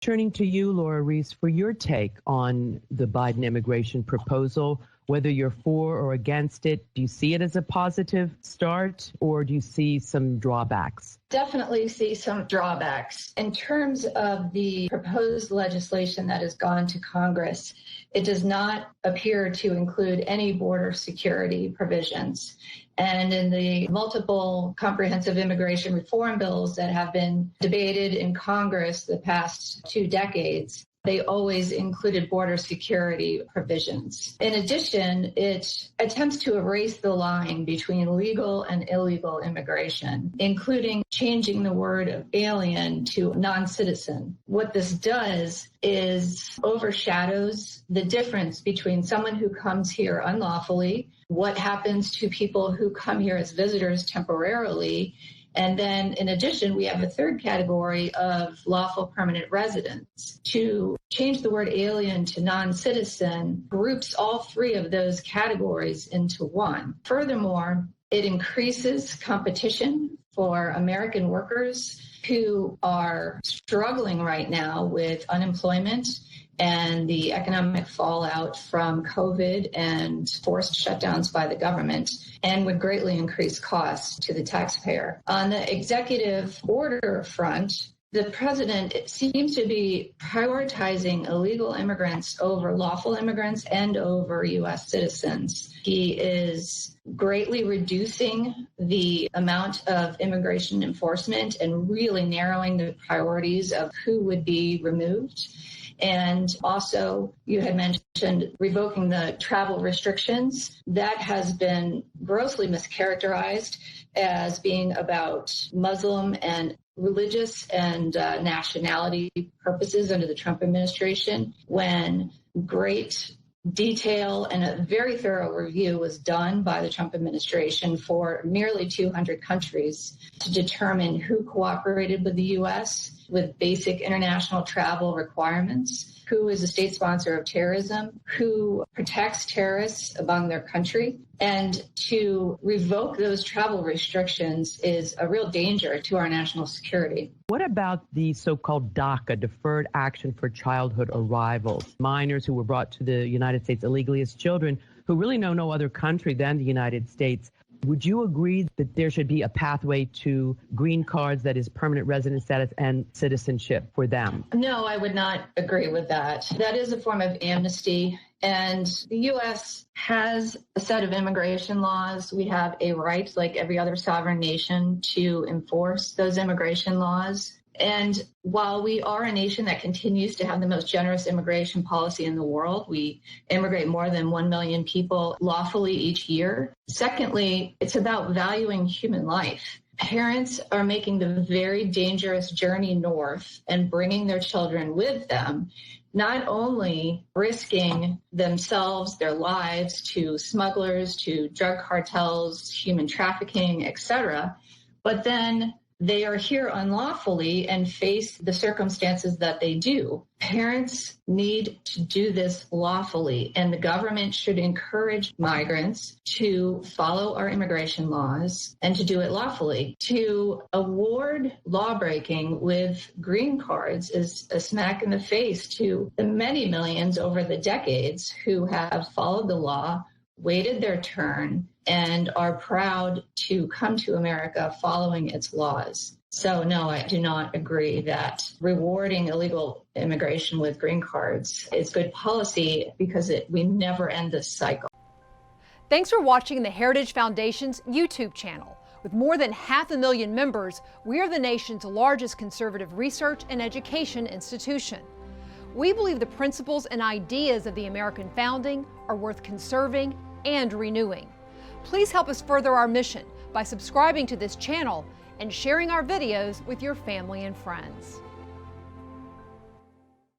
Turning to you, Lora Ries, for your take on the Biden immigration proposal, whether you're for or against it, do you see it as a positive start or do you see some drawbacks? Definitely see some drawbacks. In terms of the proposed legislation that has gone to Congress, it does not appear to include any border security provisions. And in the multiple comprehensive immigration reform bills that have been debated in Congress the past 2 decades, they always included border security provisions. In addition, it attempts to erase the line between legal and illegal immigration, including changing the word alien to non-citizen. What this does is overshadows the difference between someone who comes here unlawfully, what happens to people who come here as visitors temporarily, and then, in addition, we have a third category of lawful permanent residents. To change the word alien to non-citizen groups all 3 of those categories into one. Furthermore, it increases competition for American workers who are struggling right now with unemployment and the economic fallout from COVID and forced shutdowns by the government, and would greatly increase costs to the taxpayer. On the executive order front, the president seems to be prioritizing illegal immigrants over lawful immigrants and over U.S. citizens. He is greatly reducing the amount of immigration enforcement and really narrowing the priorities of who would be removed. And also, you had mentioned revoking the travel restrictions. That has been grossly mischaracterized as being about Muslim and religious and nationality purposes under the Trump administration, when great detail and a very thorough review was done by the Trump administration for nearly 200 countries to determine who cooperated with the U.S. with basic international travel requirements, who is a state sponsor of terrorism, who protects terrorists among their country. And to revoke those travel restrictions is a real danger to our national security. What about the so-called DACA, Deferred Action for Childhood Arrivals? Minors who were brought to the United States illegally as children who really know no other country than the United States. Would you agree that there should be a pathway to green cards, that is permanent resident status and citizenship for them? No, I would not agree with that. That is a form of amnesty. And the U.S. has a set of immigration laws. We have a right, like every other sovereign nation, to enforce those immigration laws. And while we are a nation that continues to have the most generous immigration policy in the world, we immigrate more than 1 million people lawfully each year. Secondly, it's about valuing human life. Parents are making the very dangerous journey north and bringing their children with them, not only risking themselves, their lives to smugglers, to drug cartels, human trafficking, etc., but then they are here unlawfully and face the circumstances that they do. Parents need to do this lawfully, and the government should encourage migrants to follow our immigration laws and to do it lawfully. To award lawbreaking with green cards is a smack in the face to the many millions over the decades who have followed the law, waited their turn, and are proud to come to America following its laws. So no, I do not agree that rewarding illegal immigration with green cards is good policy, because we never end this cycle. Thanks for watching the Heritage Foundation's YouTube channel. With more than 500,000 members, we are the nation's largest conservative research and education institution. We believe the principles and ideas of the American founding are worth conserving and renewing. Please help us further our mission by subscribing to this channel and sharing our videos with your family and friends.